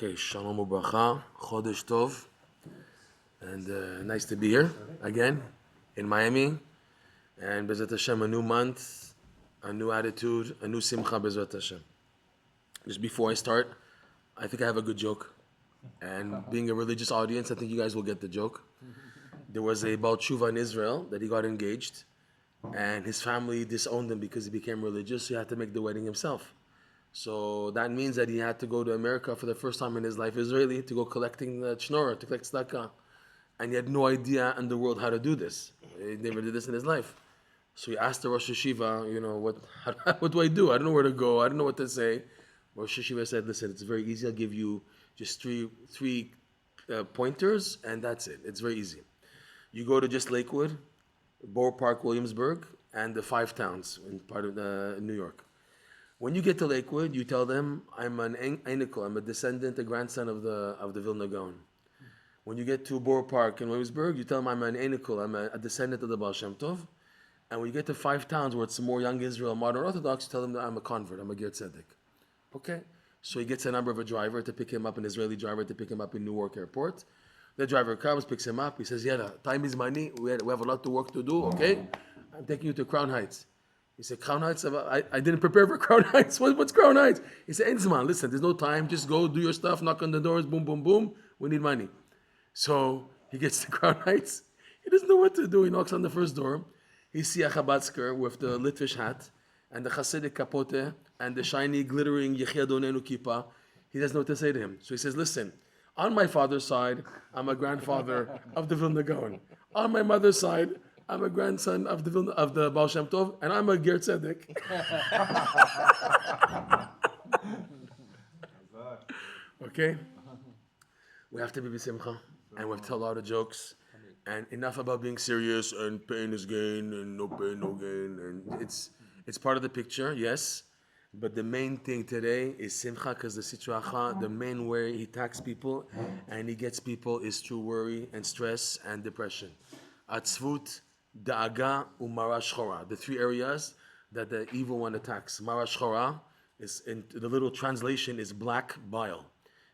Okay, Shalom Ubracha, Chodesh Tov, and nice to be here again in Miami. And Bezrat Hashem, a new month, a new attitude, a new simcha, Bezrat Hashem. Just before I start, I think I have a good joke. And being a religious audience, I think you guys will get the joke. There was a Baal Tshuva in Israel that he got engaged, and his family disowned him because he became religious, so he had to make the wedding himself. So that means that he had to go to America for the first time in his life, Israeli, to go collecting the schnorr, to collect tzedakah. And he had no idea in the world how to do this. He never did this in his life. So he asked the Rosh Hashiva, what do I do? I don't know where to go. I don't know what to say. Rosh Hashiva said, listen, it's very easy. I'll give you just three pointers, and that's it. It's very easy. You go to just Lakewood, Borough Park, Williamsburg, and the 5 towns in part of New York. When you get to Lakewood, you tell them, I'm an Einikol, I'm a descendant, a grandson of the Vilna Gaon. When you get to Borough Park in Williamsburg, you tell them, I'm an Einikol, I'm a descendant of the Baal Shem Tov. And when you get to 5 towns where it's more young Israel, modern Orthodox, you tell them that I'm a convert, I'm a Ger Tzedek. Okay? So he gets a number of a driver to pick him up, an Israeli driver to pick him up in Newark Airport. The driver comes, picks him up, he says, yeah, time is money, we have a lot of work to do, okay? I'm taking you to Crown Heights. He said, Crown Heights? I didn't prepare for Crown Heights. What's Crown Heights? He said, Enzman, listen, there's no time. Just go, do your stuff, knock on the doors, boom, boom, boom. We need money. So he gets to Crown Heights. He doesn't know what to do. He knocks on the first door. He sees a Chabadsker with the Litvish hat and the Hasidic capote and the shiny, glittering Yechia Donenu kippah. He doesn't know what to say to him. So he says, listen, on my father's side, I'm a grandfather of the Vilna Gaon. On my mother's side, I'm a grandson of the Baal Shem Tov, and I'm a Ger Tzedek. Okay? We have to be b'simcha, and we have to tell a lot of jokes, and enough about being serious, and pain is gain, and no pain, no gain, and it's part of the picture, yes, but the main thing today is simcha, because the Sitra, the main way he attacks people, and he gets people is through worry, and stress, and depression. Atzvut, Da'aga umara shchora, the 3 areas that the evil one attacks. Mara shchora is, in the little translation, is black bile,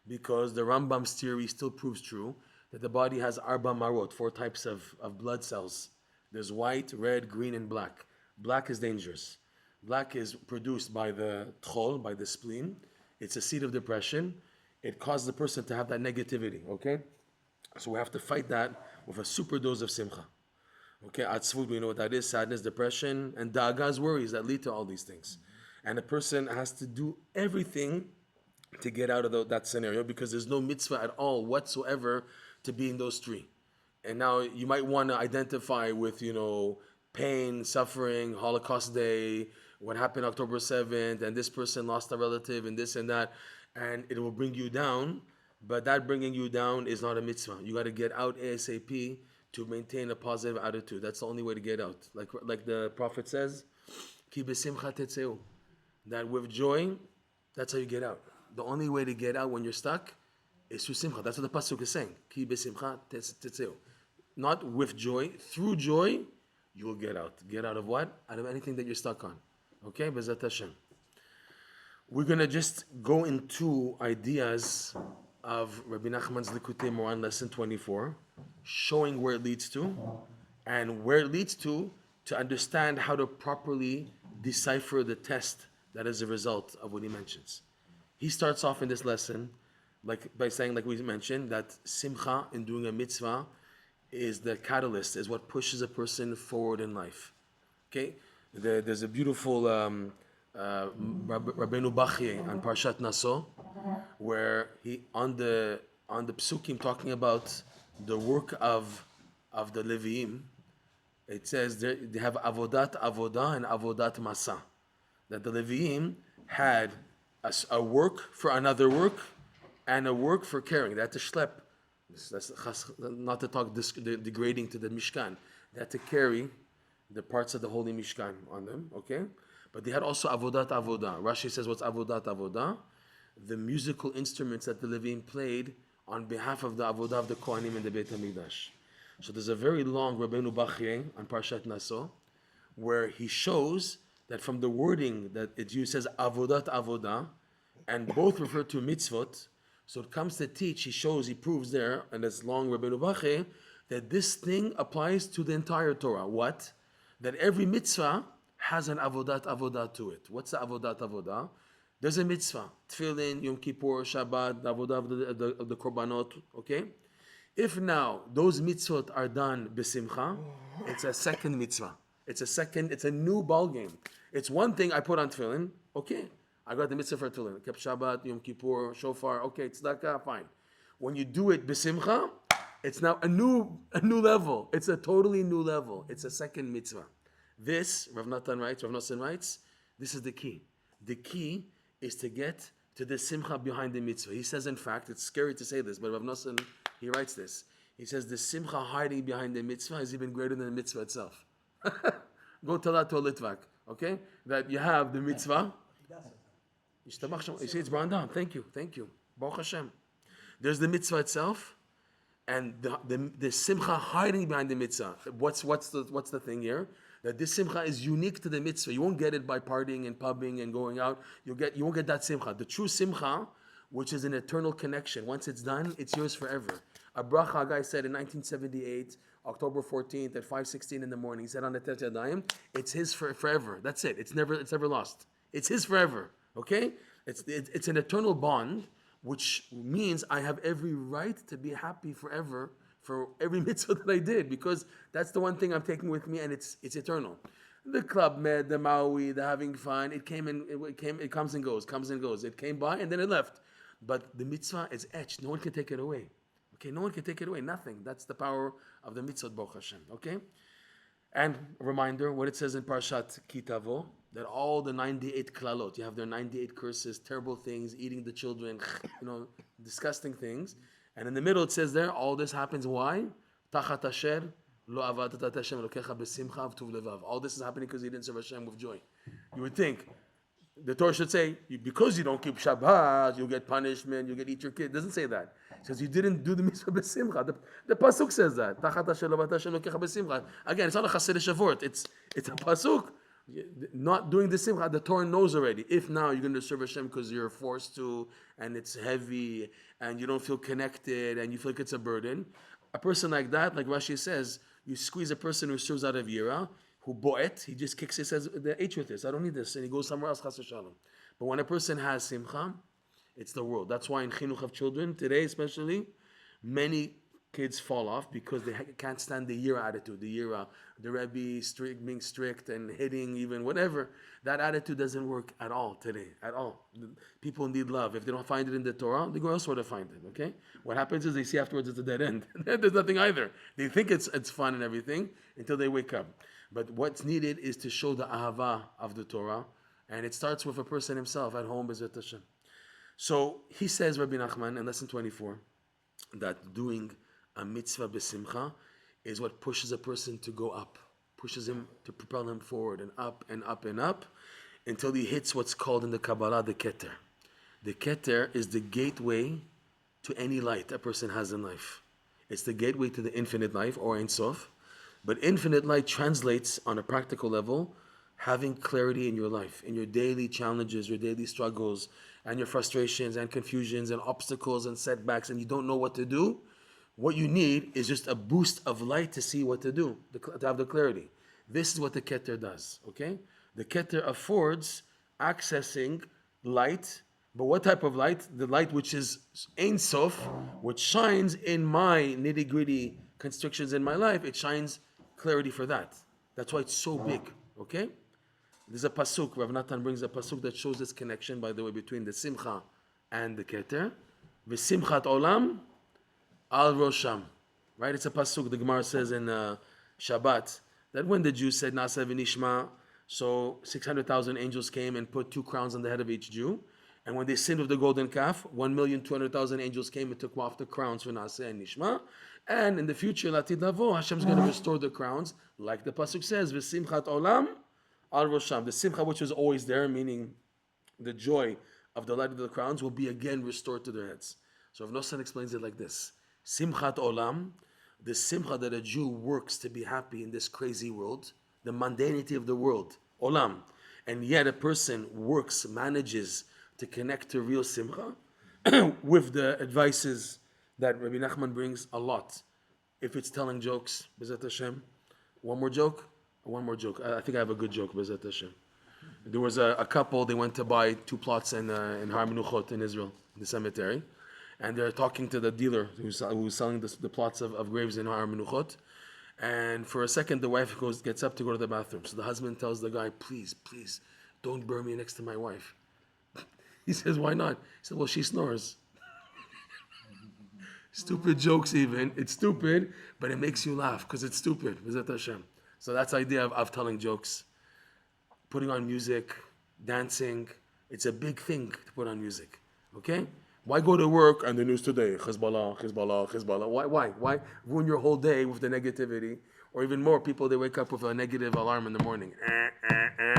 because the Rambam's theory still proves true that the body has arba marot, 4 types of blood cells. There's white, red, green, and black. Black is dangerous. Black is produced by the tchol, by the spleen. It's a seed of depression. It causes the person to have that negativity. Okay, so we have to fight that with a super dose of simcha. Okay, atzvut, we know what that is, sadness, depression, and da'aga's worries that lead to all these things. And a person has to do everything to get out of that scenario, because there's no mitzvah at all whatsoever to be in those 3. And now you might want to identify with, pain, suffering, Holocaust Day, what happened October 7th, and this person lost a relative, and this and that, and it will bring you down, but that bringing you down is not a mitzvah. You got to get out ASAP to maintain a positive attitude. That's the only way to get out. Like the Prophet says, Ki besimcha tetzeu, that with joy, that's how you get out. The only way to get out when you're stuck is through simcha. That's what the pasuk is saying. Ki besimcha tetzeu. Not with joy, through joy, you will get out. Get out of what? Out of anything that you're stuck on. Okay? Bezrat Hashem. We're going to just go into ideas of Rebbe Nachman's Likutey Moharan, lesson 24, showing where it leads to, and where it leads to understand how to properly decipher the test that is a result of what he mentions. He starts off in this lesson by saying, like we mentioned, that simcha in doing a mitzvah is the catalyst, is what pushes a person forward in life. Okay? There's a beautiful Rabbeinu Bachye on Parshat Naso, where he on the psukim talking about the work of the Leviim. It says they have avodat avodah and avodat masa, that the Leviim had a work for another work and a work for carrying. They had to schlep. That's not to talk degrading to the Mishkan. They had to carry the parts of the holy Mishkan on them. Okay, but they had also avodat avodah. Rashi says, what's avodat avodah? The musical instruments that the Leviim played on behalf of the avodah of the Kohanim in the Beit HaMikdash. So there's a very long Rabbeinu Bachye on Parshat Naso, where he shows that from the wording that it says avodat avodah, and both refer to mitzvot, So it comes to teach, he proves there, and that's long Rabbeinu Bache, that this thing applies to the entire Torah. What? That every mitzvah has an avodah to it. What's the avodah? There's a mitzvah. Tefillin, Yom Kippur, Shabbat, the avodah of the korbanot, okay? If now those mitzvot are done b'simcha, it's a second mitzvah. It's a new ball game. It's one thing I put on tefillin, okay. I got the mitzvah for tefillin. Kept Shabbat, Yom Kippur, Shofar, okay, tzedakah, fine. When you do it b'simcha, it's now a new level. It's a totally new level. It's a second mitzvah. This, Rav Nachman writes, this is the key. The key is to get to the simcha behind the mitzvah. He says, in fact, it's scary to say this, but Rav Nachman, he writes this. He says, the simcha hiding behind the mitzvah is even greater than the mitzvah itself. Go tell that to a Litvak, okay? That you have the mitzvah. You see, it's brought down. Thank you. Baruch Hashem. There's the mitzvah itself, and the simcha hiding behind the mitzvah. What's the thing here? That this simcha is unique to the mitzvah. You won't get it by partying and pubbing and going out. You won't get that simcha. The true simcha, which is an eternal connection. Once it's done, it's yours forever. A bracha, a guy said in 1978, October 14th at 5:16 in the morning, he said on the Tet Yadayim, it's his forever. That's it. It's never lost. It's his forever. Okay? It's an eternal bond, which means I have every right to be happy forever for every mitzvah that I did, because that's the one thing I'm taking with me, and it's eternal. The Club Med, the Maui, the having fun, it comes and goes. It came by and then it left. But the mitzvah is etched. No one can take it away. Okay, no one can take it away. Nothing. That's the power of the mitzvah, Baruch Hashem. Okay? And a reminder, what it says in Parshat Kitavo, that all the 98 klalot, you have their 98 curses, terrible things, eating the children, disgusting things. And in the middle it says there, all this happens, why? Tachat asher lo avadat Hashem elokecha b'simcha v'tuv levav. All this is happening because you didn't serve Hashem with joy. You would think, the Torah should say, because you don't keep Shabbat, you'll get punishment, you'll eat your kid. It doesn't say that. It says you didn't do the mitzvah b'simcha. The pasuk says that. Tachat asher lo avadat Hashem elokecha b'simcha. Again, it's not a chassidus vort. It's a pasuk. Not doing the simcha, the Torah knows already. If now you're going to serve Hashem because you're forced to, and it's heavy, and you don't feel connected, and you feel like it's a burden, a person like that, like Rashi says, you squeeze a person who serves out of yira, who bo'et, he just kicks it, says, the H with this, I don't need this, and he goes somewhere else, chas v'shalom. But when a person has simcha, it's the world. That's why in chinuch of children, today especially, many kids fall off because they can't stand the yira attitude, the Rebbe being strict and hitting, even whatever. That attitude doesn't work at all today, at all. People need love. If they don't find it in the Torah, they go elsewhere to find it, okay? What happens is they see afterwards it's a dead end. There's nothing either. They think it's fun and everything until they wake up. But what's needed is to show the ahava of the Torah, and it starts with a person himself at home, B'ezrat Hashem. So he says, Rebbe Nachman, in lesson 24, that doing a mitzvah b'simcha is what pushes a person to go up, pushes him to propel him forward and up and up and up until he hits what's called in the Kabbalah the keter. The keter is the gateway to any light a person has in life. It's the gateway to the infinite life, or Ein Sof. But infinite light translates on a practical level having clarity in your life, in your daily challenges, your daily struggles, and your frustrations and confusions and obstacles and setbacks, and you don't know what to do. What you need is just a boost of light to see what to do, to have the clarity. This is what the keter does, okay? The keter affords accessing light, but what type of light? The light which is Ein Sof, which shines in my nitty-gritty constrictions in my life. It shines clarity for that. That's why it's so big, okay? There's a pasuk, Rav Nachman brings a pasuk that shows this connection, by the way, between the simcha and the keter. V'simchat olam al rosham, right? It's a pasuk. The Gemara says in Shabbat that when the Jews said Nasa v'nishma, so 600,000 angels came and put 2 crowns on the head of each Jew. And when they sinned with the golden calf, 1,200,000 angels came and took off the crowns for Nasa and Nishma. And in the future, Latid Lavo, Hashem's going to restore the crowns, like the pasuk says, V'simchat olam al rosham. The simcha which was always there, meaning the joy of the light of the crowns, will be again restored to their heads. So Rav Nachman explains it like this. Simchat olam, the simcha that a Jew works to be happy in this crazy world, the mundanity of the world, olam, and yet a person manages to connect to real simcha. with the advices that Rebbe Nachman brings a lot. If it's telling jokes, B'ezrat Hashem, one more joke. I think I have a good joke, B'ezrat Hashem. There was a couple, they went to buy 2 plots in Har Menuchot in Israel, in the cemetery. And they're talking to the dealer who's selling the plots of graves in Har Menuchot. And for a second, the wife gets up to go to the bathroom. So the husband tells the guy, please, don't bury me next to my wife. He says, why not? He said, well, she snores. Stupid jokes even. It's stupid, but it makes you laugh because it's stupid. B'ezrat Hashem. So that's the idea of telling jokes. Putting on music, dancing. It's a big thing to put on music. Okay? Why go to work and the news today? Hezbollah. Why ruin your whole day with the negativity? Or even more, people, they wake up with a negative alarm in the morning.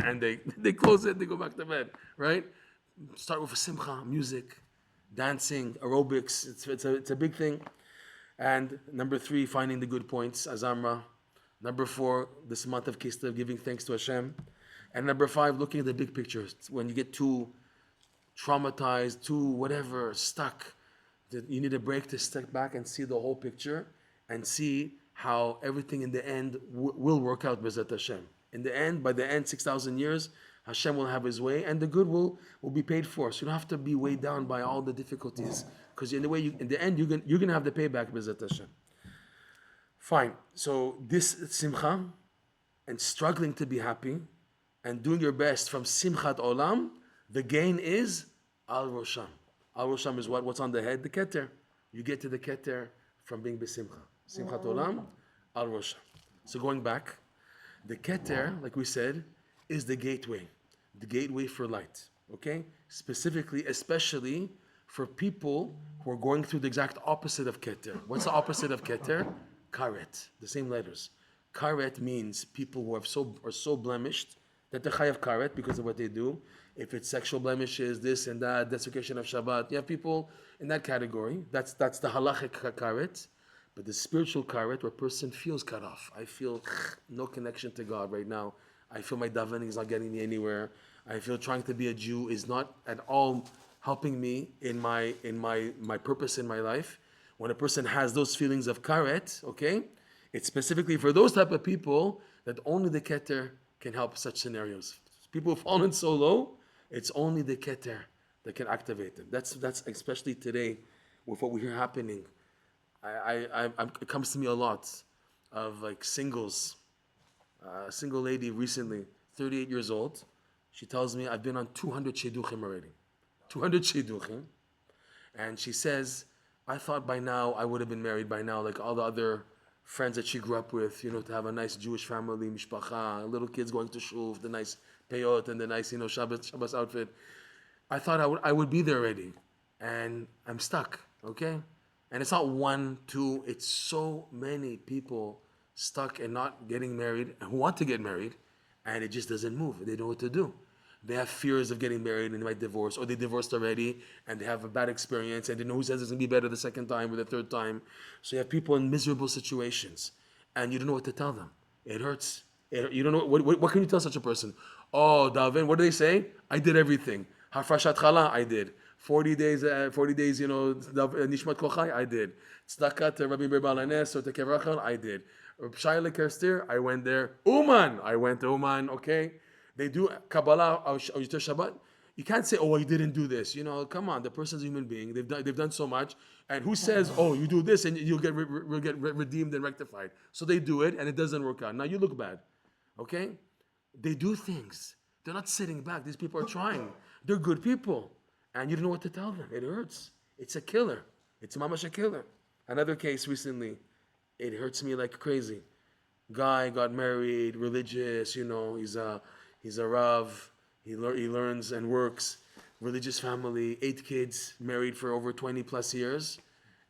And they close it, they go back to bed. Right? Start with a simcha, music, dancing, aerobics. It's a big thing. And number 3, finding the good points, azamra. Number 4, this month of keter, giving thanks to Hashem. And number 5, looking at the big picture. When you get too traumatized, too whatever, stuck, you need a break to step back and see the whole picture and see how everything in the end will work out, B'ezrat Hashem. In the end, by the end, 6,000 years, Hashem will have His way, and the good will be paid for. So you don't have to be weighed down by all the difficulties, because in the end, you're gonna have the payback, B'ezrat Hashem. Fine. So this simcha and struggling to be happy and doing your best from simchat olam, the gain is al rosham. Al rosham is what's on the head, the keter. You get to the keter from being besimcha. Simchat olam, al rosham. So going back, the keter, like we said, is the gateway for light. Okay? Specifically, especially for people who are going through the exact opposite of keter. What's the opposite of keter? Karet. The same letters. Karet means people who are so blemished that they're chayav karet because of what they do. If it's sexual blemishes, this and that, desecration of Shabbat, you have people in that category. That's the halachic karet. But the spiritual karet, where a person feels cut off. I feel no connection to God right now. I feel my davening is not getting me anywhere. I feel trying to be a Jew is not at all helping me in my purpose in my life. When a person has those feelings of karet, okay, it's specifically for those type of people that only the keter can help such scenarios. People who've fallen so low, it's only the keter that can activate them. That's especially today with what we hear happening. It comes to me a lot of like singles. A single lady recently, 38 years old. She tells me, I've been on 200 shidduchim already. 200 shidduchim. And she says, I thought by now I would have been married by now, like all the other friends that she grew up with, to have a nice Jewish family, mishpacha, little kids going to shul, the nice peyot and the nice, Shabbos outfit. I thought I would be there already. And I'm stuck, okay? And it's not 1, 2, it's so many people stuck and not getting married, who want to get married, and it just doesn't move. They don't know what to do. They have fears of getting married and they might divorce, or they divorced already and they have a bad experience and they know who says it's going to be better the second time or the third time. So you have people in miserable situations and you don't know what to tell them. It hurts. You don't know, what can you tell such a person? Oh, Davin, what do they say? I did everything. Hafrashat chala, I did. 40 days, Nishmat Kochai, I did. Tzedakah to Rabbi Balanes or to Kevrachal, I did. Shaila Kerstir, I went there. Uman, I went to Uman, okay? They do Kabbalah or Shabbat. You can't say, oh, you didn't do this. Come on, the person's a human being. They've done so much. And who says, oh, you do this and you'll get redeemed and rectified. So they do it and it doesn't work out. Now you look bad, okay? They do things. They're not sitting back. These people are trying. They're good people. And you don't know what to tell them. It hurts. It's a killer. It's mamash a killer. Another case recently, it hurts me like crazy. Guy got married, religious, he's a Rav, he learns and works, religious family, 8 kids, married for over 20 plus years.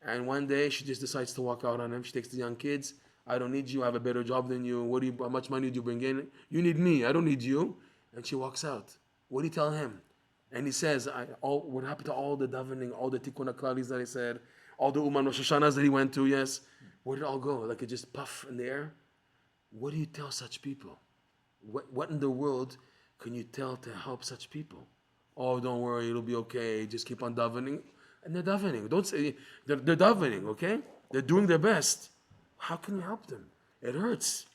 And one day she just decides to walk out on him. She takes the young kids. I don't need you. I have a better job than you. How much money do you bring in? You need me. I don't need you. And she walks out. What do you tell him? And he says, what happened to all the davening, all the tikkun haklalis that I said, all the Uman Rosh Hashanahs that he went to, yes? Where did it all go? Like it just puff in the air? What do you tell such people? What in the world can you tell to help such people? Oh, don't worry, it'll be okay. Just keep on davening. and they're davening. Don't say they're davening, okay? They're doing their best. How can you help them? It hurts.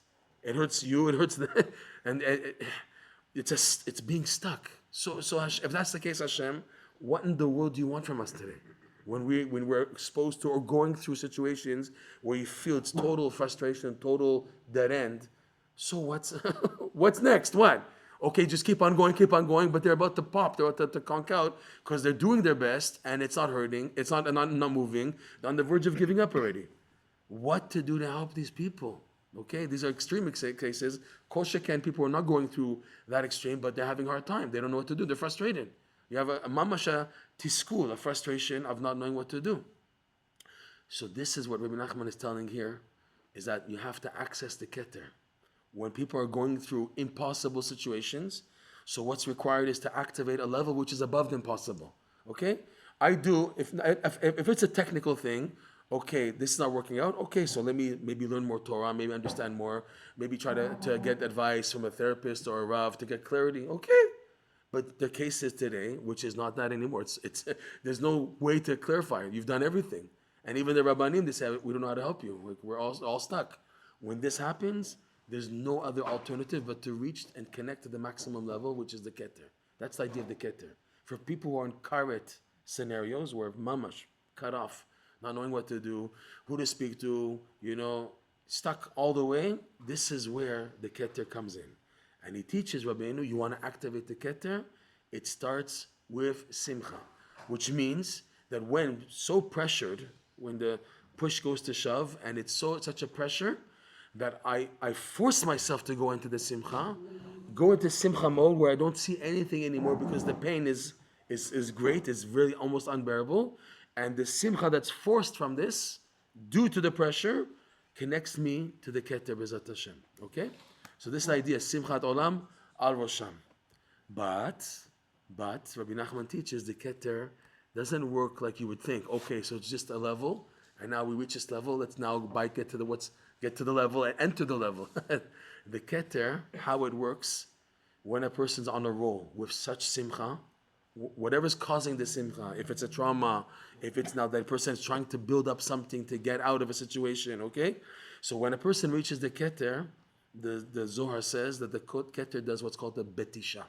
It hurts you. It hurts them, and it's being stuck. So if that's the case, Hashem, what in the world do you want from us today? When we're exposed to or going through situations where you feel it's total frustration, total dead end. So what's next? What? Okay, just keep on going, but they're about to pop, they're about to conk out because they're doing their best and it's not hurting, it's not moving, they're on the verge of giving up already. What to do to help these people? Okay, these are extreme cases. Kol sheken, people are not going through that extreme, but they're having a hard time. They don't know what to do. They're frustrated. You have a mamasha tiskul, a frustration of not knowing what to do. So this is what Rebbe Nachman is telling here, is that you have to access the keter. When people are going through impossible situations, so what's required is to activate a level which is above the impossible. Okay? If it's a technical thing, okay, this is not working out, okay, so let me maybe learn more Torah, maybe understand more, maybe try to get advice from a therapist or a Rav to get clarity, okay. But the case is today, which is not that anymore, it's there's no way to clarify it. You've done everything. And even the Rabbanim, they say, we don't know how to help you. Like, we're all stuck. When this happens, there's no other alternative but to reach and connect to the maximum level, which is the keter. That's the idea of the keter. For people who are in karet scenarios where mamash, cut off, not knowing what to do, who to speak to, stuck all the way, this is where the keter comes in. And he teaches Rabbeinu, you want to activate the keter, it starts with simcha, which means that when so pressured, when the push goes to shove, and it's such a pressure, that I force myself to go into the simcha mode where I don't see anything anymore because the pain is great, it's really almost unbearable. And the simcha that's forced from this, due to the pressure, connects me to the keter b'ezrat Hashem. Okay? So this idea, simchat olam al rosham. But Rabbi Nachman teaches the keter doesn't work like you would think. Okay, so it's just a level, and now we reach this level, let's now get to the level and enter the level. The keter, how it works, when a person's on a roll with such simcha, whatever's causing the simcha, if it's a trauma, if it's now that person is trying to build up something to get out of a situation, okay? So when a person reaches the keter, the Zohar says that the keter does what's called a betisha.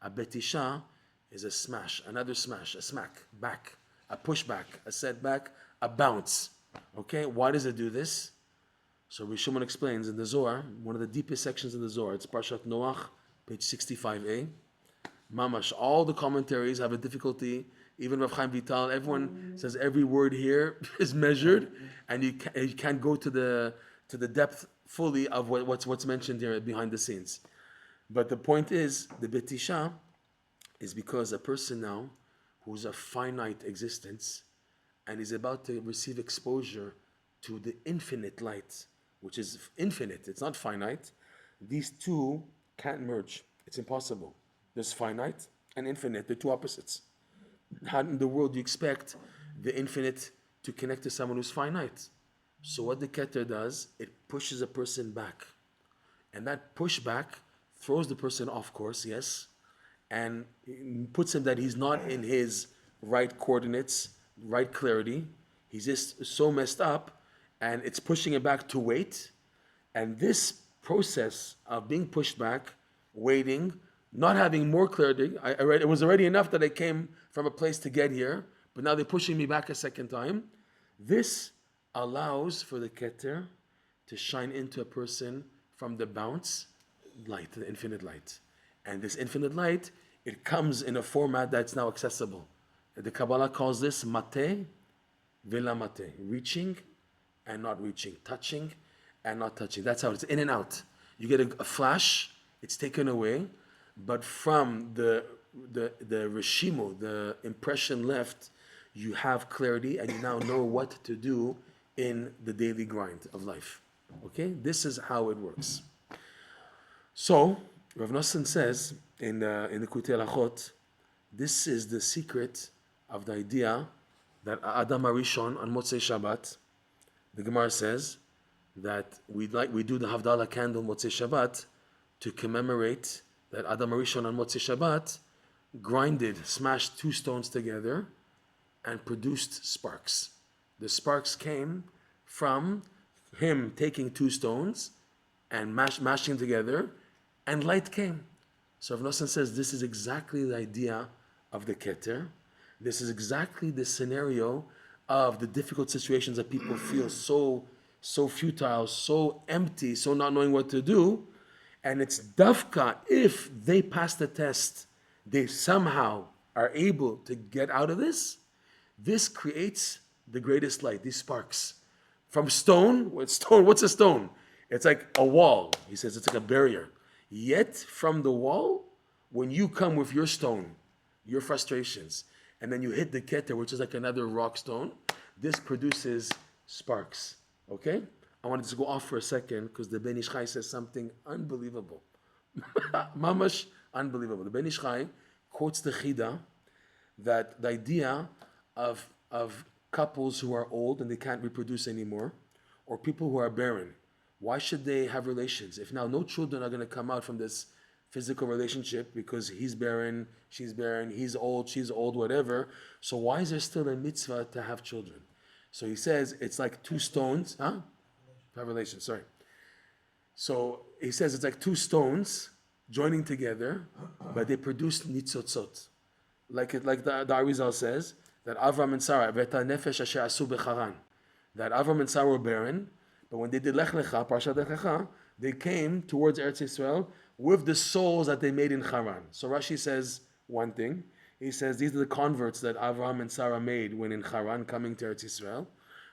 A betisha is a smash, another smash, a smack, back, a pushback, a setback, a bounce. Okay, why does it do this? So Rishon explains in the Zohar, one of the deepest sections of the Zohar, it's Parshat Noach, page 65a. Mamash, all the commentaries have a difficulty, even Rav Chaim Vital, everyone says every word here is measured, and you can't go to the depth fully of what's mentioned here behind the scenes. But the point is, the betisha is because a person now who's a finite existence and is about to receive exposure to the infinite light, which is infinite, it's not finite, these two can't merge. It's impossible. There's finite and infinite, they're two opposites. How in the world do you expect the infinite to connect to someone who's finite? So what the keter does, it pushes a person back. And that pushback throws the person off course, yes, and puts him that he's not in his right coordinates, right clarity. He's just so messed up, and it's pushing him back to wait. And this process of being pushed back, waiting, not having more clarity, it was already enough that I came from a place to get here, but now they're pushing me back a second time. This allows for the keter to shine into a person from the bounce light, the infinite light. And this infinite light, it comes in a format that's now accessible. The Kabbalah calls this mate vela mate, reaching and not reaching, touching and not touching. That's how it's in and out. You get a flash, it's taken away, but from the reshimu, the impression left, you have clarity and you now know what to do in the daily grind of life. Okay, this is how it works. So Rav Nosson says in the Likutey Moharan, this is the secret of the idea that Adam Arishon on Motzei Shabbat, the Gemara says that we do the Havdalah candle Motzei Shabbat to commemorate that Adam Arishon on Motzei Shabbat smashed two stones together, and produced sparks. The sparks came from him taking two stones and mashing together, and light came. So Rav Nosson says this is exactly the idea of the keter. This is exactly the scenario of the difficult situations that people feel so futile, so empty, so not knowing what to do. And it's dafka, if they pass the test, they somehow are able to get out of this. This creates the greatest light, these sparks. From stone, what's a stone? It's like a wall. He says it's like a barrier. Yet from the wall, when you come with your stone, your frustrations, and then you hit the keter, which is like another rock stone, this produces sparks. Okay? I wanted to go off for a second because the Ben Ish Chai says something unbelievable. Mamash unbelievable. The Ben Ish Chai quotes the Chida that the idea of couples who are old and they can't reproduce anymore, or people who are barren, why should they have relations? If now no children are going to come out from this physical relationship because he's barren, he's old, she's old, whatever. So why is there still a mitzvah to have children? So he says it's like two stones, have relations, sorry. So he says it's like two stones joining together, but they produce nitzotzot. Like the Arizal says, that Avram and Sarah, v'eta nefesh asher asu becharan, that Avram and Sarah were barren, but when they did Lech Lecha, Parshat Lech Lecha, they came towards Eretz Yisrael with the souls that they made in Haran. So Rashi says one thing. He says these are the converts that Avraham and Sarah made when in Haran coming to Eretz Yisrael.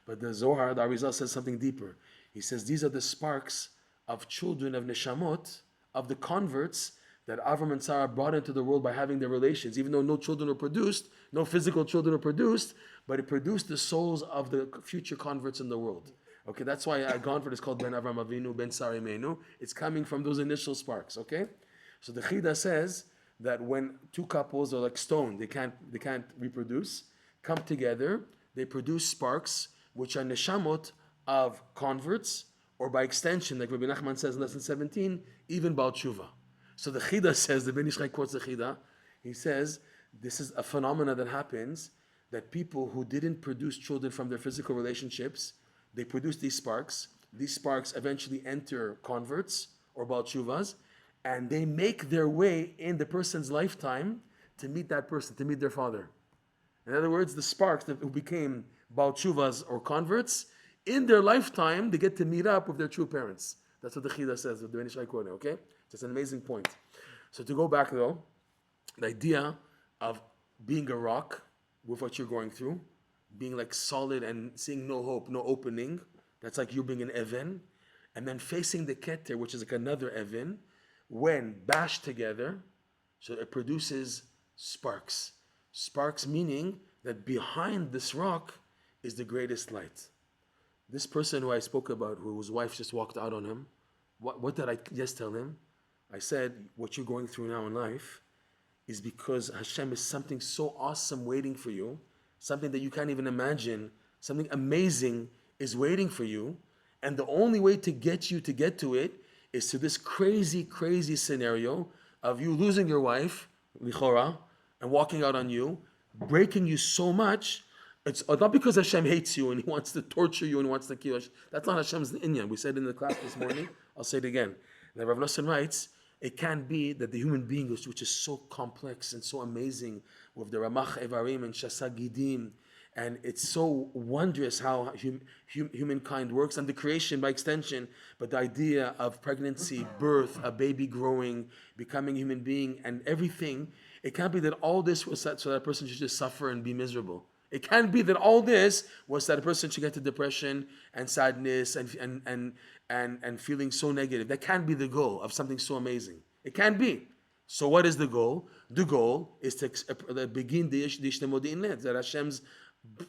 But the Zohar, the Arizal, says something deeper. He says these are the sparks of children of Neshamot, of the converts that Avram and Sarah brought into the world by having their relations. Even though no children were produced, no physical children were produced, but it produced the souls of the future converts in the world. Okay, that's why a convert is called Ben Avram Avinu, Ben Sarah Imenu. It's coming from those initial sparks, okay? So the Chida says that when two couples are like stone, they can't reproduce, come together, they produce sparks, which are neshamot of converts, or by extension, like Rebbe Nachman says in lesson 17, even Baal Tshuva. So the Chida says, the Ben Ish Chai quotes the Chida, he says, this is a phenomena that happens, that people who didn't produce children from their physical relationships, they produce these sparks. These sparks eventually enter converts or Baal Tshuvas, and they make their way in the person's lifetime to meet that person, to meet their father. In other words, the sparks that who became Baal Tshuvas or converts, in their lifetime, they get to meet up with their true parents. That's what the Chida says, the Ben Ish Chai quote, okay? It's an amazing point. So to go back though, the idea of being a rock with what you're going through, being like solid and seeing no hope, no opening, that's like you being an Even, and then facing the keter, which is like another Even, when bashed together, so it produces sparks. Sparks meaning that behind this rock is the greatest light. This person who I spoke about, whose wife just walked out on him, what did I just tell him? I said, what you're going through now in life is because Hashem is something so awesome waiting for you, something that you can't even imagine, something amazing is waiting for you, and the only way to get to it is to this crazy, crazy scenario of you losing your wife, lichora, and walking out on you, breaking you so much. It's not because Hashem hates you and He wants to torture you and He wants to kill you. That's not Hashem's inyan. We said in the class this morning. I'll say it again. And Rav Nosson writes, it can be that the human being, which is so complex and so amazing, with the Ramach Evarim and Shasagidim, and it's so wondrous how humankind works, and the creation by extension, but the idea of pregnancy, birth, a baby growing, becoming a human being, and everything, it can't be that all this was so that a person should just suffer and be miserable. It can't be that all this was that a person should get to depression and sadness and feeling so negative. That can't be the goal of something so amazing. It can't be. So what is the goal? The goal is to begin that Hashem's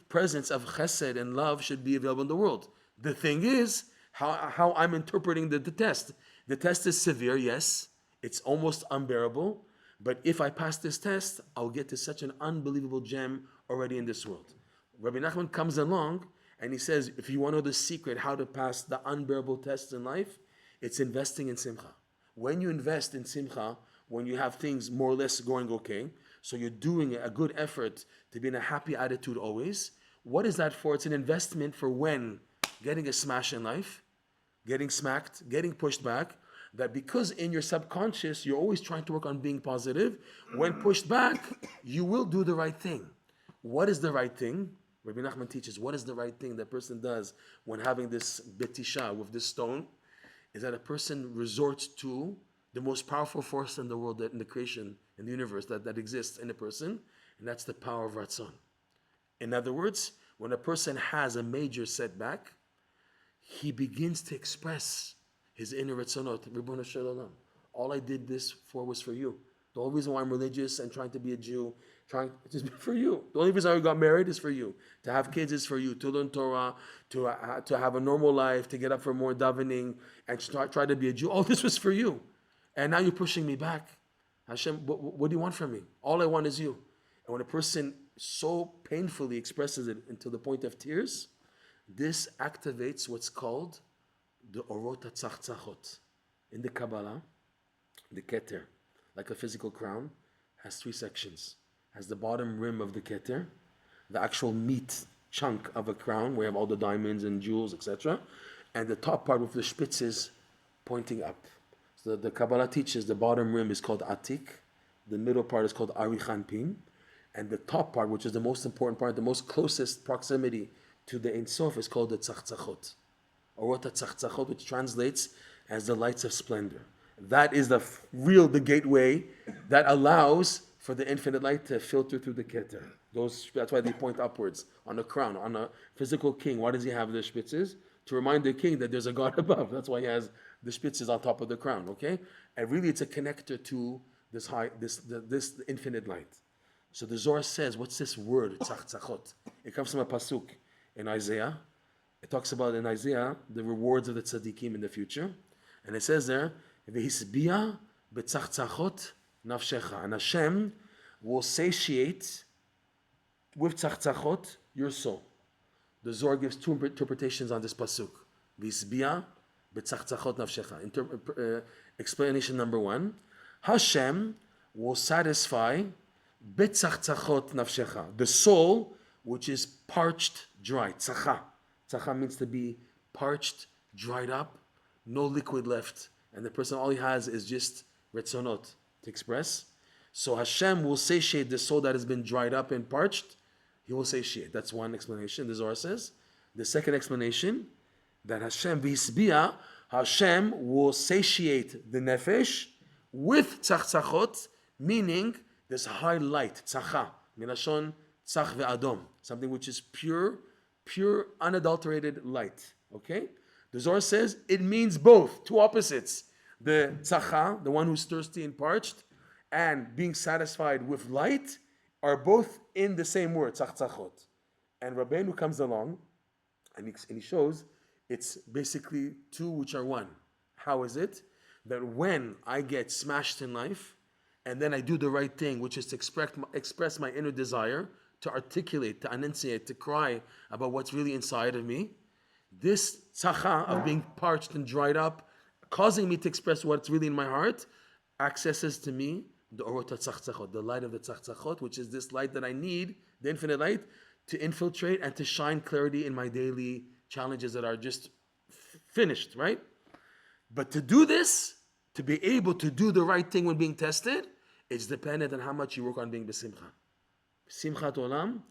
presence of chesed and love should be available in the world. The thing is, how I'm interpreting the test. The test is severe, yes. It's almost unbearable. But if I pass this test, I'll get to such an unbelievable gem already in this world. Rebbe Nachman comes along and he says, if you want to know the secret how to pass the unbearable tests in life, it's investing in simcha. When you invest in simcha, when you have things more or less going okay, So you're doing a good effort to be in a happy attitude always. What is that for? It's an investment for when getting a smash in life, getting smacked, getting pushed back, that because in your subconscious, you're always trying to work on being positive. When pushed back, you will do the right thing. What is the right thing? Rebbe Nachman teaches, what is the right thing that person does when having this betisha, with this stone, is that a person resorts to the most powerful force in the world, in the creation, in the universe, that exists in a person, and that's the power of Ratzon. In other words, when a person has a major setback, he begins to express his inner Ratzonot. Ribono shel olam. All I did this for was for you. The whole reason why I'm religious and trying to be a Jew, trying to be for you. The only reason I got married is for you. To have kids is for you. To learn Torah, to have a normal life, to get up for more davening, and try to be a Jew. All this was for you. And now you're pushing me back. Hashem, what do you want from me? All I want is you. And when a person so painfully expresses it until the point of tears, this activates what's called the orot hatzachtzachot. In the Kabbalah, the keter, like a physical crown, has 3 sections. Has the bottom rim of the keter, the actual meat chunk of a crown, where you have all the diamonds and jewels, etc., and the top part with the spitzes pointing up. So the Kabbalah teaches the bottom rim is called atik, the middle part is called arichanpin, and the top part, which is the most important part, the most closest proximity to the Ein Sof, is called the tzachtzachot. Orot tzachtzachot, which translates as the lights of splendor. That is the gateway that allows for the infinite light to filter through the keter. That's why they point upwards on a crown, on a physical king. Why does he have the spitzes? To remind the king that there's a God above. That's why he has the spitzes on top of the crown. Okay, and really, it's a connector to this infinite light. So the Zohar says, what's this word? Tzachtzachot. It comes from a pasuk in Isaiah. It talks about in Isaiah the rewards of the tzaddikim in the future, and it says there, "V'hisbia b'tzachtzachot nafshecha," and Hashem will satiate with tzachtzachot your soul. The Zohar gives 2 interpretations on this pasuk. V'hisbia b'tzachtzachot nafshecha. Explanation number 1: Hashem will satisfy b'tzachtzachot nafshecha, the soul which is parched, dry. Tzacha. Tzacha means to be parched, dried up, no liquid left. And the person, all he has is just retzonot to express. So Hashem will satiate the soul that has been dried up and parched. He will satiate. That's one explanation, the Zohar says. The second explanation, that Hashem will satiate the nefesh with tzachtzachot, meaning this high light, tzacha, milashon tzach ve'adom, something which is pure, unadulterated light. Okay? The Zohar says it means both, 2 opposites. The tzacha, the one who's thirsty and parched, and being satisfied with light, are both in the same word, tzachtzachot. And Rabbeinu comes along, and he shows it's basically 2 which are 1. How is it? That when I get smashed in life, and then I do the right thing, which is to express my inner desire, to articulate, to enunciate, to cry about what's really inside of me, this tzacha of being parched and dried up, causing me to express what's really in my heart, accesses to me the orot tzachtzachot, the light of the tzachtzachot, which is this light that I need, the infinite light, to infiltrate and to shine clarity in my daily challenges that are just finished, right? But to do this, to be able to do the right thing when being tested, it's dependent on how much you work on being besimcha. Simchat olam,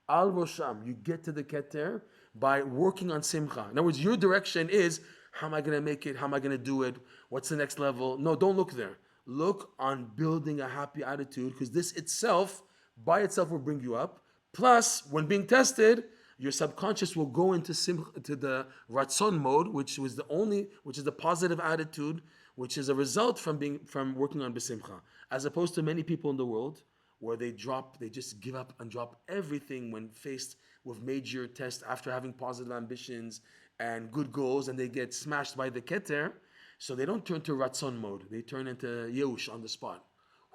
al rosham. You get to the keter by working on simcha. In other words, your direction is, how am I going to make it? How am I going to do it? What's the next level? No, don't look there. Look on building a happy attitude, because this itself, by itself, will bring you up. Plus, when being tested, your subconscious will go into the ratzon mode, which is the positive attitude, which is a result from working on besimcha, as opposed to many people in the world where they just give up and drop everything when faced with major tests after having positive ambitions and good goals, and they get smashed by the keter. So they don't turn to ratzon mode; they turn into yeush on the spot.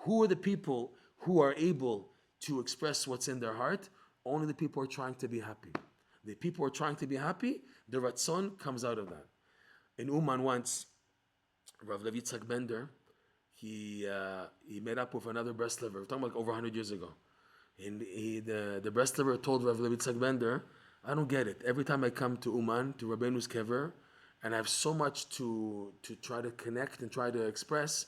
Who are the people who are able to express what's in their heart? Only the people who are trying to be happy. The people who are trying to be happy, the ratzon comes out of that. In Uman once, Rav Levi Yitzhak Bender, he met up with another Breslover. We're talking like over 100 years ago. And the Breslover told Rav Levitzak Bender, I don't get it. Every time I come to Uman, to Rabbeinu's kever, and I have so much to try to connect and try to express,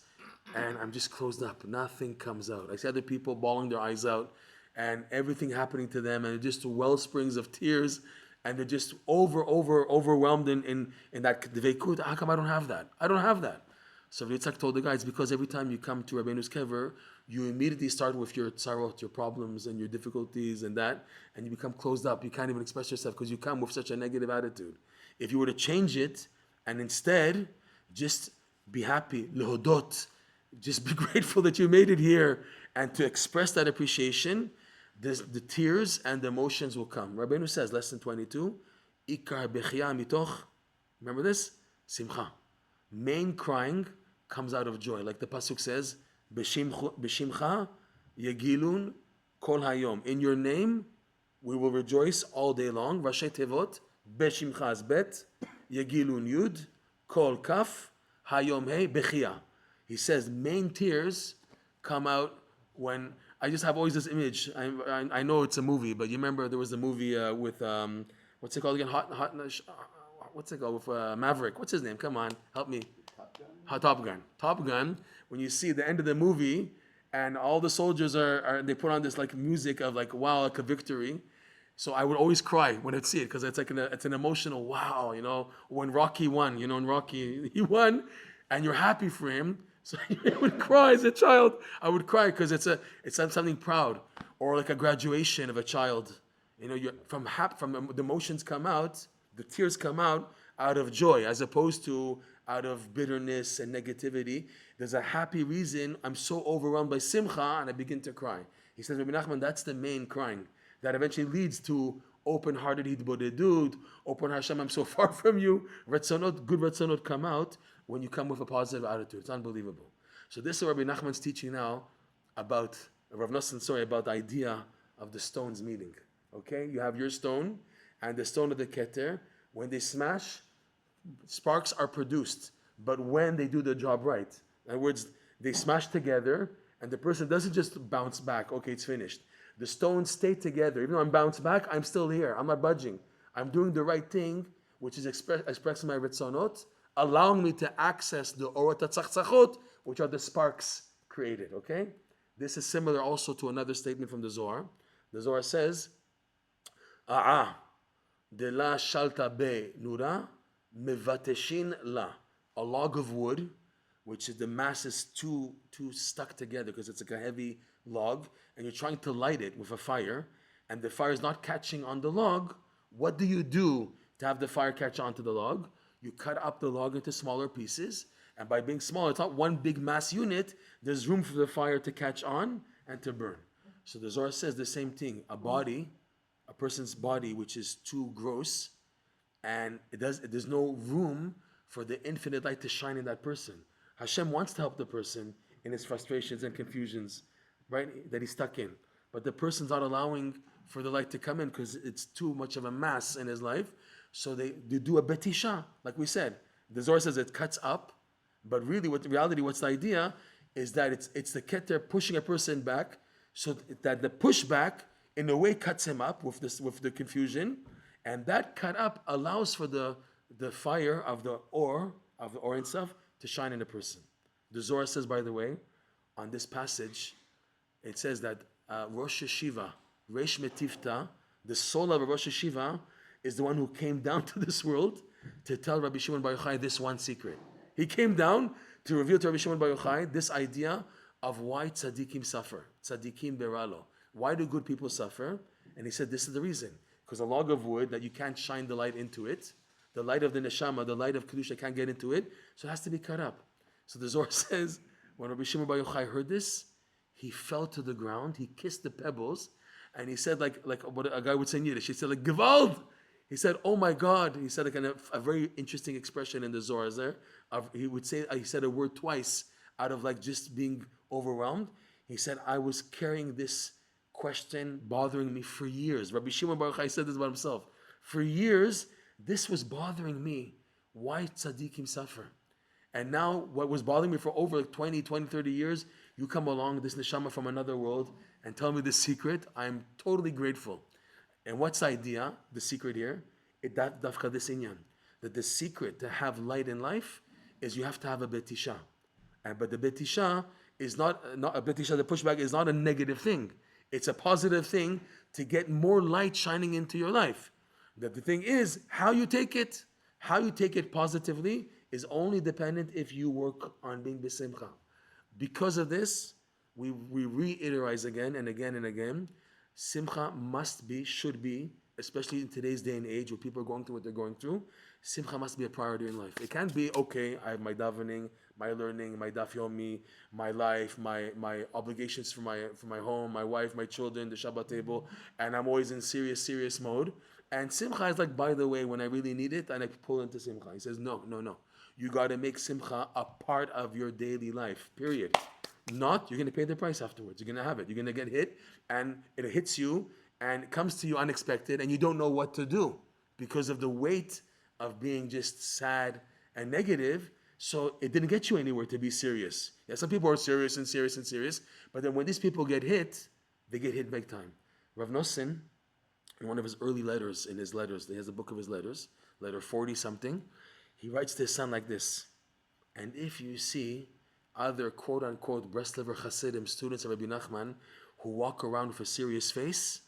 and I'm just closed up. Nothing comes out. I see other people bawling their eyes out, and everything happening to them, and just well springs of tears, and they're just overwhelmed in that dveikut. How come I don't have that? I don't have that. So Yitzhak told the guy, it's because every time you come to Rabbeinu's kever, you immediately start with your tzarot, your problems and your difficulties and that, and you become closed up. You can't even express yourself because you come with such a negative attitude. If you were to change it and instead just be happy, lehodot, just be grateful that you made it here, and to express that appreciation, the tears and the emotions will come. Rabbeinu says, lesson 22, Ikar bechia mitoch, remember this? Simcha. Main crying comes out of joy. Like the pasuk says, B'shimcha yegilun kol hayom. In your name, we will rejoice all day long. Rashi tevot, B'shimcha is bet, yegilun yud, kol kaf, hayom hey, bechia. He says main tears come out when, I just have always this image. I know it's a movie, but you remember there was a movie with, what's it called again? What's it called? With Maverick. What's his name? Come on, help me. Top Gun. Top Gun. When you see the end of the movie, and all the soldiers they put on this like music of like wow, like a victory. So I would always cry when I'd see it because it's like it's an emotional wow, you know. When Rocky won, you know, in Rocky he won, and you're happy for him. So I would cry as a child. I would cry because it's something proud, or like a graduation of a child. You know, you're from the emotions come out, the tears come out of joy, as opposed to out of bitterness and negativity. There's a happy reason. I'm so overwhelmed by simcha, and I begin to cry. He says, Rebbe Nachman, that's the main crying that eventually leads to open-hearted hitbodedut, open Hashem, I'm so far from you. Ratzonot, good ratzonot come out when you come with a positive attitude. It's unbelievable. So this is what Rebbe Nachman's teaching now about Rav Nosson, about the idea of the stones meeting. Okay, you have your stone and the stone of the keter. When they smash, sparks are produced. But when they do the job right, in other words, they smash together, and the person doesn't just bounce back. Okay, it's finished. The stones stay together. Even though I'm bounced back, I'm still here. I'm not budging. I'm doing the right thing, which is expressing my ritzonot, allowing me to access the orot hatzachtzachot, which are the sparks created. Okay, this is similar also to another statement from the Zohar. The Zohar says, de la shalta be nura mevateshin la. A log of wood, which is the mass is too stuck together because it's like a heavy log, and you're trying to light it with a fire, and the fire is not catching on the log. What do you do to have the fire catch onto the log? You cut up the log into smaller pieces, and by being small, it's not one big mass unit. There's room for the fire to catch on and to burn. So the Zohar says the same thing. A person's body, which is too gross, and there's no room for the infinite light to shine in that person. Hashem wants to help the person in his frustrations and confusions, right, that he's stuck in. But the person's not allowing for the light to come in because it's too much of a mass in his life. So they do a betisha, like we said. The Zohar says it cuts up, but really, what's the idea is that it's the keter pushing a person back, so that the pushback in a way cuts him up with the confusion, and that cut up allows for the fire of the or and stuff to shine in a person. The Zohar says, by the way, on this passage, it says that Rosh Yeshiva, Reish Metifta, the soul of a Rosh Yeshiva, is the one who came down to this world to tell Rabbi Shimon Bar Yochai this one secret. He came down to reveal to Rabbi Shimon Bar Yochai this idea of why tzaddikim suffer, tzaddikim beralo. Why do good people suffer? And he said this is the reason. Because a log of wood that you can't shine the light into it, the light of the neshama, the light of kedusha can't get into it, so it has to be cut up. So the Zohar says, when Rabbi Shimon Bar Yochai heard this, he fell to the ground, he kissed the pebbles, and he said like what a guy would say in Yiddish, he said like, Gewalt! He said, oh my God. He said like a very interesting expression in the Zohar there. He said a word twice out of like just being overwhelmed. He said, I was carrying this question bothering me for years. Rabbi Shimon Bar Yochai said this about himself. For years, this was bothering me. Why tzaddikim suffer? And now what was bothering me for over like 20, 30 years, you come along, this neshama from another world, and tell me the secret. I'm totally grateful. And what's the idea, the secret here? That the secret to have light in life is you have to have a betisha. But the betisha is not a betisha, the pushback is not a negative thing. It's a positive thing to get more light shining into your life. That the thing is, how you take it positively is only dependent if you work on being besimcha. Because of this, we reiterate again and again and again, simcha should be, especially in today's day and age where people are going through what they're going through, simcha must be a priority in life. It can't be, okay, I have my davening, my learning, my daf yomi, my life, my obligations for my home, my wife, my children, the Shabbat table, and I'm always in serious mode. And simcha is like, by the way, when I really need it, and I pull into simcha. He says, no. You got to make simcha a part of your daily life, period. Not, you're going to pay the price afterwards. You're going to have it. You're going to get hit, and it hits you, and it comes to you unexpected, and you don't know what to do because of the weight of being just sad and negative. So it didn't get you anywhere to be serious. Yeah, some people are serious, but then when these people get hit, they get hit big time. Rav Nosson, in one of his early letters, he has a book of his letters, letter 40-something, he writes to his son like this: and if you see other quote-unquote Breslov Hasidim, students of Rebbe Nachman, who walk around with a serious face,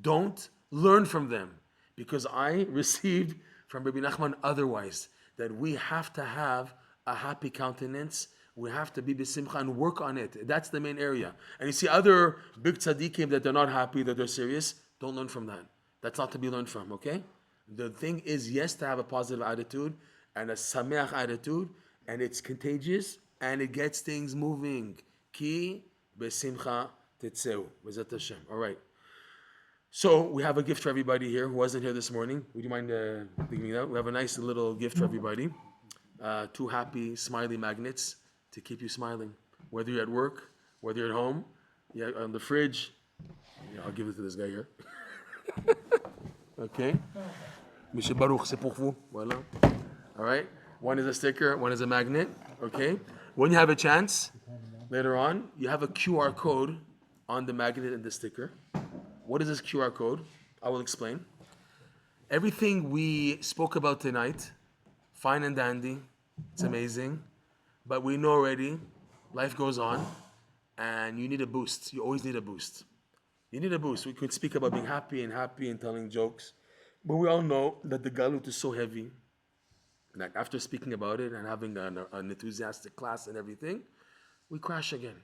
don't learn from them. Because I received from Rebbe Nachman otherwise, that we have to have a happy countenance, we have to be besimcha and work on it. That's the main area. And you see other big tzaddikim that they're not happy, that they're serious, don't learn from that. That's not to be learned from, okay? The thing is, yes, to have a positive attitude and a sameach attitude, and it's contagious, and it gets things moving. Ki besimcha tetzeu. B'ezrat Hashem. All right. So we have a gift for everybody here who wasn't here this morning. Would you mind thinking that? We have a nice little gift for everybody. 2 happy, smiley magnets to keep you smiling. Whether you're at work, whether you're at home, on the fridge. Yeah, I'll give it to this guy here. Okay. Monsieur Baruch, c'est pour vous. Voilà. All right. One is a sticker, one is a magnet. Okay. When you have a chance, later on, you have a QR code on the magnet and the sticker. What is this QR code? I will explain. Everything we spoke about tonight, fine and dandy, it's amazing, but we know already, life goes on, and you need a boost. You always need a boost. You need a boost. We could speak about being happy and telling jokes, but we all know that the galut is so heavy. Like after speaking about it and having an enthusiastic class and everything, we crash again.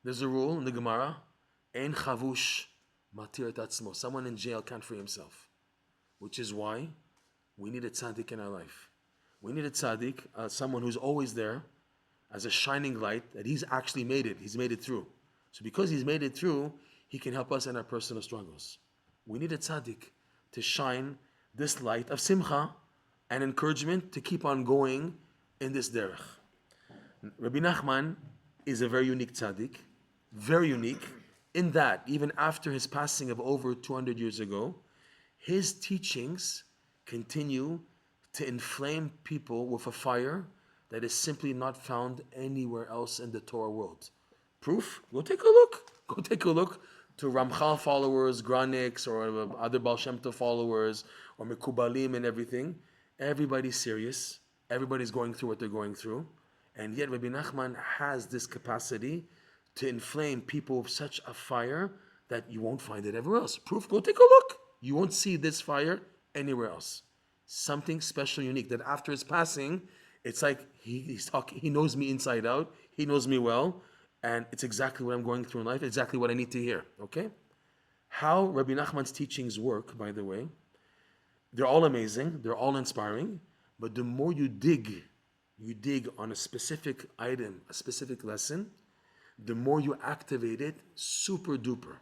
There's a rule in the Gemara, ein chavush matir et atzmo. Someone in jail can't free himself, which is why we need a tzaddik in our life. We need a tzaddik, someone who's always there as a shining light, that he's actually made it. He's made it through. So because he's made it through, he can help us in our personal struggles. We need a tzaddik to shine this light of simcha and encouragement to keep on going in this derech. Rebbe Nachman is a very unique tzaddik, very unique, in that even after his passing of over 200 years ago, his teachings continue to inflame people with a fire that is simply not found anywhere else in the Torah world. Proof? Go take a look. Go take a look to Ramchal followers, Graniks, or other Baal Shem Tov followers, or Mekubalim and everything. Everybody's serious. Everybody's going through what they're going through. And yet Rebbe Nachman has this capacity to inflame people with such a fire that you won't find it everywhere else. Proof? Go take a look. You won't see this fire anywhere else. Something special, unique, that after his passing, it's like he knows me inside out. He knows me well. And it's exactly what I'm going through in life, exactly what I need to hear, okay? How Rabbi Nachman's teachings work, by the way, they're all amazing, they're all inspiring, but the more you dig on a specific item, a specific lesson, the more you activate it super duper.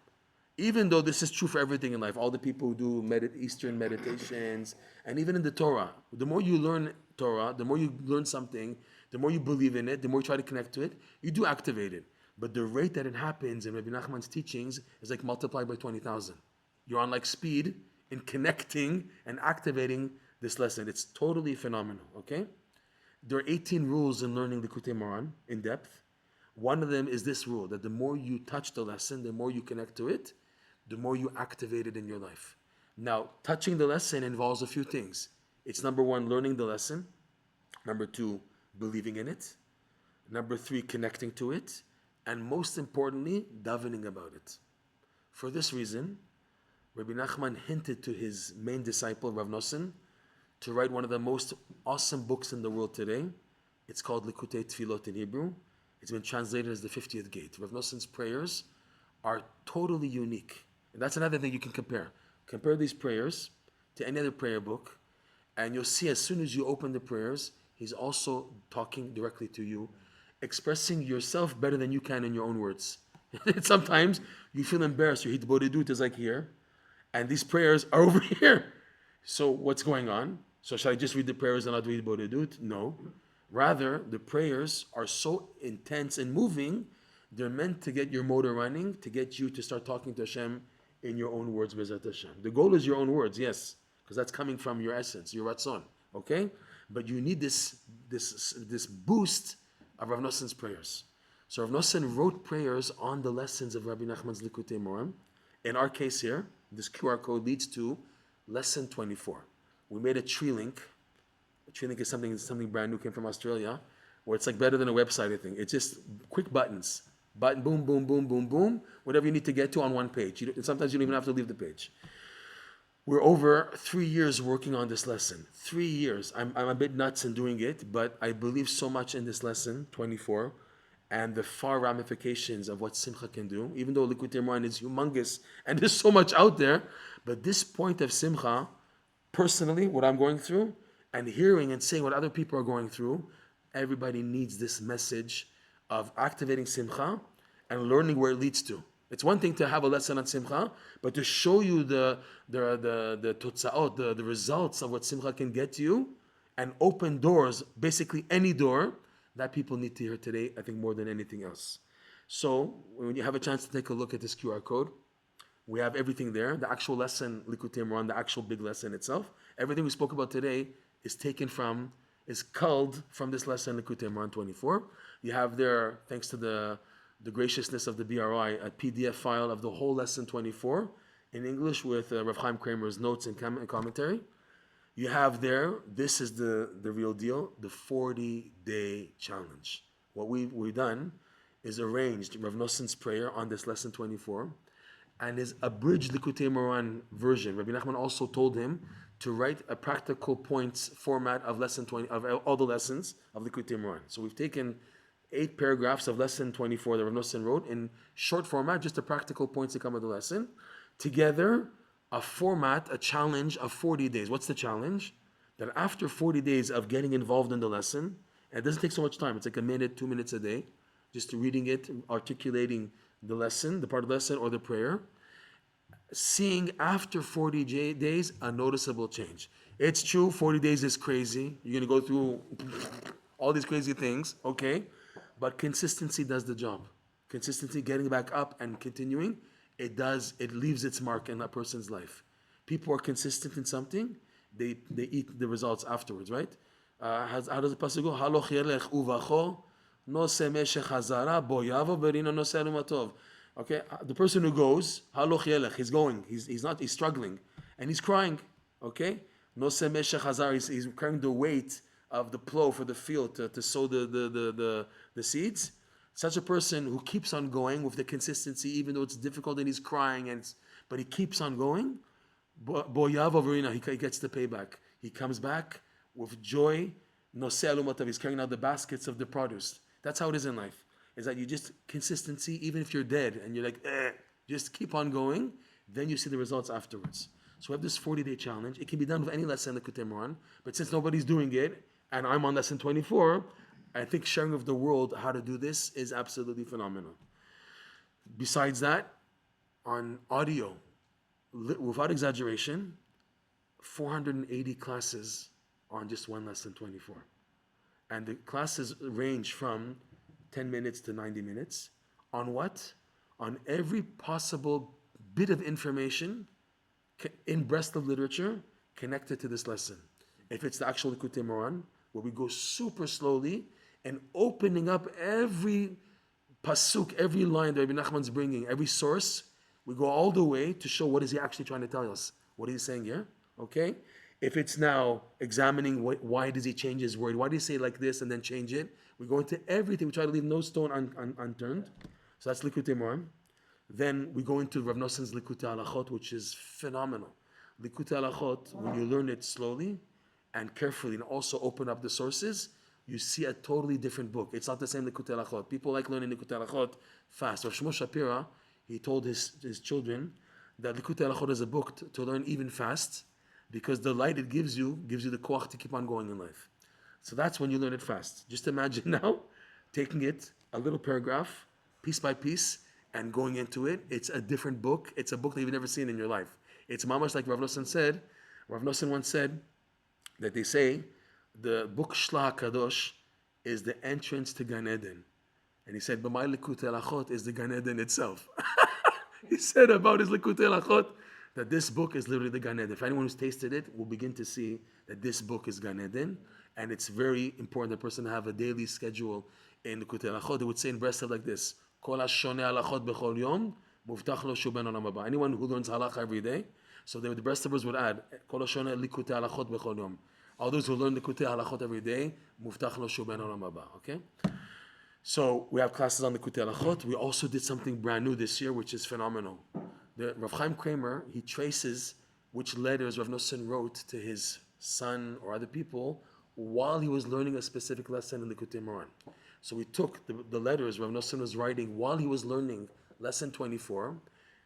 Even though this is true for everything in life, all the people who do Eastern meditations, and even in the Torah, the more you learn Torah, the more you learn something, the more you believe in it, the more you try to connect to it, you do activate it. But the rate that it happens in Rebbe Nachman's teachings is like multiplied by 20,000. You're on like speed in connecting and activating this lesson. It's totally phenomenal, okay? There are 18 rules in learning Likutey Moharan in depth. One of them is this rule, that the more you touch the lesson, the more you connect to it, the more you activate it in your life. Now, touching the lesson involves a few things. It's number one, learning the lesson. Number two, believing in it. Number three, connecting to it. And most importantly, davening about it. For this reason, Rebbe Nachman hinted to his main disciple, Rav Nosson, to write one of the most awesome books in the world today. It's called Likutey Tfilot in Hebrew. It's been translated as the 50th Gate. Rav Nosson's prayers are totally unique. And that's another thing you can compare. Compare these prayers to any other prayer book, and you'll see as soon as you open the prayers, he's also talking directly to you, expressing yourself better than you can in your own words. Sometimes you feel embarrassed. Your hitbodedut is like here, and these prayers are over here. So what's going on? So should I just read the prayers and not read hitbodedut? No. Rather, the prayers are so intense and moving, they're meant to get your motor running, to get you to start talking to Hashem in your own words, B'ezrat Hashem. The goal is your own words, yes, because that's coming from your essence, your ratzon, okay? But you need this boost of Rav Nosson's prayers. So Rav Nosson wrote prayers on the lessons of Rabbi Nachman's Likutey Moharan. In our case here, this QR code leads to lesson 24. We made a tree link. A tree link is something brand new, came from Australia, where it's like better than a website, I think. It's just quick buttons. Button, boom, boom, boom, boom, boom. Whatever you need to get to on one page. Sometimes you don't even have to leave the page. We're over 3 years working on this lesson. 3 years. I'm a bit nuts in doing it, but I believe so much in this lesson, 24, and the far ramifications of what Simcha can do. Even though Likutey Moharan is humongous and there's so much out there, but this point of Simcha, personally, what I'm going through, and hearing and seeing what other people are going through, everybody needs this message of activating Simcha and learning where it leads to. It's one thing to have a lesson on Simcha, but to show you the totzaot, the results of what Simcha can get you, and open doors, basically any door, that people need to hear today, I think, more than anything else. So, when you have a chance to take a look at this QR code, we have everything there. The actual lesson, Likutey Moharan, the actual big lesson itself. Everything we spoke about today is culled from this lesson, Likutey Moharan 24. You have there, thanks to the graciousness of the BRI, a PDF file of the whole lesson 24 in English with Rav Chaim Kramer's notes and commentary. You have there, this is the real deal, the 40-day challenge. What we've done is arranged Rav Nosson's prayer on this lesson 24 and his abridged Likutey Moharan version. Rebbe Nachman also told him to write a practical points format of lesson 20, of all the lessons of Likutey Moharan. So we've taken 8 paragraphs of lesson 24 that Rav Nosson wrote in short format, just the practical points that come with the lesson. Together, a format, a challenge of 40 days. What's the challenge? That after 40 days of getting involved in the lesson, and it doesn't take so much time, it's like a minute, 2 minutes a day, just reading it, articulating the lesson, the part of the lesson or the prayer, seeing after 40 days a noticeable change. It's true, 40 days is crazy. You're going to go through all these crazy things, okay? But consistency does the job. Consistency, getting back up and continuing, it leaves its mark in that person's life. People are consistent in something, they eat the results afterwards, right? How does the pasuk go? Haloch yelech uvacho, nose meshech hazara, boyavo berino nose alumatov. Okay, the person who goes, haloch yelech, he's going, he's struggling, and he's crying, okay? Nose meshech hazara, he's carrying the weight of the plow for the field to sow the seeds. Such a person who keeps on going with the consistency, even though it's difficult and he's crying, but he keeps on going, he gets the payback. He comes back with joy. He's carrying out the baskets of the produce. That's how it is in life. Is that you just consistency, even if you're dead and you're like, just keep on going, then you see the results afterwards. So we have this 40-day challenge. It can be done with any lesson in the Likutey Moharan, but since nobody's doing it, and I'm on lesson 24, I think sharing with the world how to do this is absolutely phenomenal. Besides that, on audio, without exaggeration, 480 classes on just one lesson 24. And the classes range from 10 minutes to 90 minutes. On what? On every possible bit of information in Breslov literature connected to this lesson. If it's the actual Likutey Moharan, where we go super slowly and opening up every pasuk, every line that Rebbe Nachman's bringing, every source. We go all the way to show what is he actually trying to tell us. What is he saying here? Okay? If it's now examining why does he change his word, why do he say like this and then change it, we go into everything. We try to leave no stone unturned. So that's Likutey Moharan. Then we go into Rav Noson's Likutey Halachot, which is phenomenal. Likutey Halachot, when you learn it slowly and carefully and also open up the sources, you see a totally different book. It's not the same Likutey Halachot. People like learning Likutey Halachot fast. Rav Shmuel Shapira, he told his children that Likutey Halachot is a book to learn even fast, because the light it gives you the koach to keep on going in life. So that's when you learn it fast. Just imagine now taking it a little paragraph, piece by piece, and going into it. It's a different book. It's a book that you've never seen in your life. It's mamash like Rav Noson said. Rav Noson once said that they say the book Shla HaKadosh is the entrance to Gan Eden. And he said, but my Likutey Halachot is the Gan Eden itself. He said about his Likutey Halachot that this book is literally the Gan Eden. If anyone who's tasted it will begin to see that this book is Gan Eden, and it's very important that a person to have a daily schedule in Likutey Halachot. They would say in Breslov like this: Kol hashoneh halachot bechol yom, muvtach lo shu ben olam haba. Anyone who learns halacha every day, so the Breslovers would add Kol hashoneh Likutey Halachot bechol yom. All those who learn Likutey Halachot every day, muvtach lo shu ben olam haba. Okay. So we have classes on Likutey Halachot. We also did something brand new this year, which is phenomenal. The Rav Chaim Kramer, he traces which letters Rav Nosson wrote to his son or other people while he was learning a specific lesson in the Likutey Moharan. So we took the letters Rav Nosson was writing while he was learning lesson 24,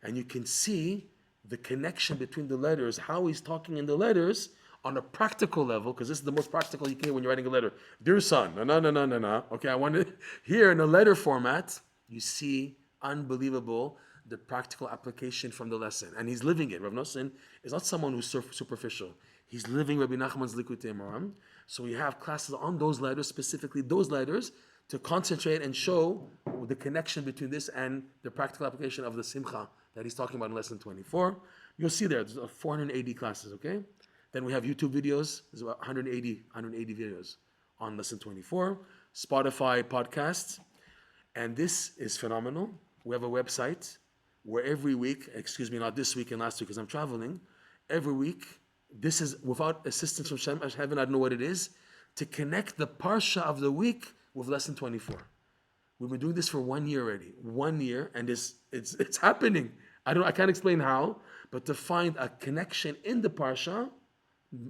and you can see the connection between the letters, how he's talking in the letters on a practical level, because this is the most practical you can hear when you're writing a letter. Dear son, no. Okay, I want to, here in a letter format, you see unbelievable the practical application from the lesson. And he's living it. Rav Nosson is not someone who's superficial. He's living Rebbe Nachman's Likutey Moharan. So we have classes on those letters, specifically those letters, to concentrate and show the connection between this and the practical application of the Simcha that he's talking about in lesson 24. You'll see there's 480 classes, okay? Then we have YouTube videos. There's about 180 videos on lesson 24. Spotify podcasts. And this is phenomenal. We have a website where every week, not this week and last week because I'm traveling, every week, this is without assistance from heaven, I don't know what it is, to connect the Parsha of the week with lesson 24. We've been doing this for 1 year already. 1 year, and it's happening. I can't explain how, but to find a connection in the Parsha,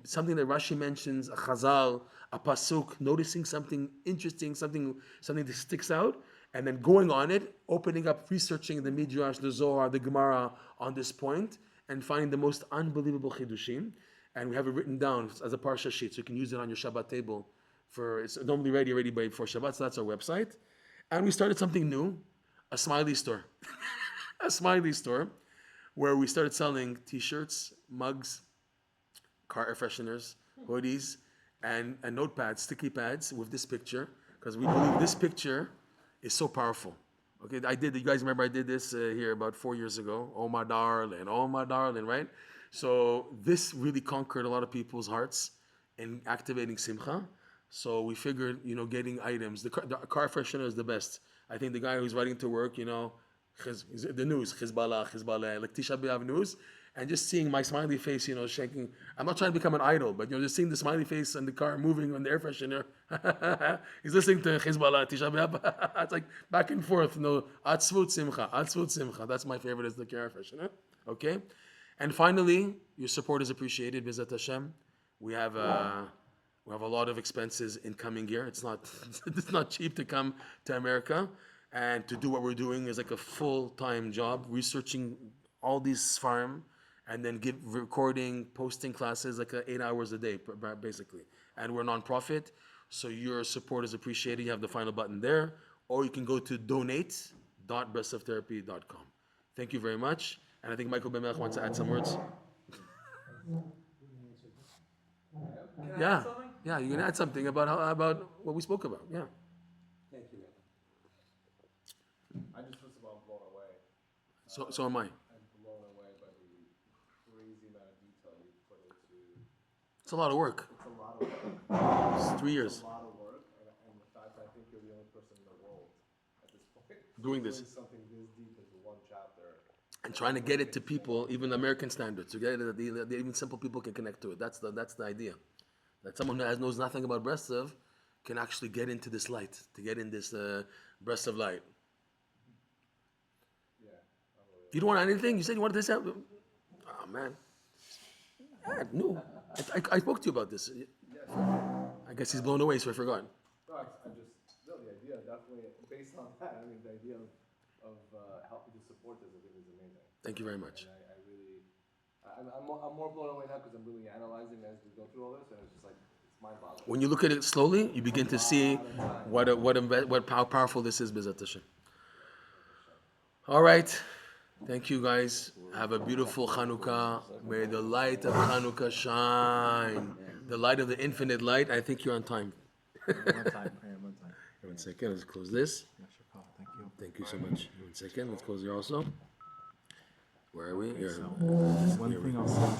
something that Rashi mentions, a chazal, a pasuk, noticing something interesting, something that sticks out, and then going on it, opening up, researching the Midrash, the Zohar, the Gemara on this point, and finding the most unbelievable chidushim. And we have it written down as a parsha sheet, so you can use it on your Shabbat table. It's normally ready before Shabbat, so that's our website. And we started something new, a smiley store. A smiley store, where we started selling t-shirts, mugs, car air fresheners, hoodies, and notepads, sticky pads with this picture, because we believe this picture is so powerful. Okay, you guys remember I did this here about 4 years ago. Oh my darling, right? So this really conquered a lot of people's hearts in activating Simcha. So we figured, getting items. The car freshener is the best. I think the guy who's riding to work, the news, Hezbollah, like Tisha B'Av news, and just seeing my smiley face, shaking. I'm not trying to become an idol, but just seeing the smiley face in the car moving on the air freshener. He's listening to Hezbollah, Tisha B'Av. It's like back and forth. Atzvut Simcha. That's my favorite, is the air freshener. Okay, and finally, your support is appreciated. B'ezrat Hashem, we have a lot of expenses in coming here. It's not cheap to come to America, and to do what we're doing is like a full-time job, researching all these farm, and then recording, posting classes like 8 hours a day, basically. And we're a nonprofit, so your support is appreciated. You have the final button there, or you can go to donate.breslovtherapy.com. Thank you very much. And I think Michael Ben Melech wants to add some words. Yeah, you can add something about what we spoke about. Yeah. Thank you. I just was about blown away. So am I. I'm blown away by the crazy amount of detail you put into. It's a lot of work. It's a lot of It's 3 years a lot of work, and in fact, I think you're the only person in the world at this point doing this something this deep into one chapter. and trying to get it to people, even American standards, to get it that even simple people can connect to it. That's the idea. That someone who knows nothing about Breslov can actually get into this light, to get in this Breslov light. Yeah. You don't want anything? You said you wanted this out? Oh, man. No. I spoke to you about this. I guess he's blown away, so I forgot. No, the idea definitely, based on that, I mean, the idea of helping to support this, I think is amazing. Thank you very much. And I'm more blown away now because I'm really analyzing as we go through all this, and it's just like, it's mind-boggling. When you look at it slowly, you begin to see how powerful this is, B'ezrat Hashem. All right. Thank you, guys. Have a beautiful Chanukah. May the light of Chanukah shine. The light of the infinite light. I think you're on time. One time. 1 second. Let's close this. Thank you. Thank you so much. 1 second. Let's close here also. Where are we? Here. One thing I'll send you.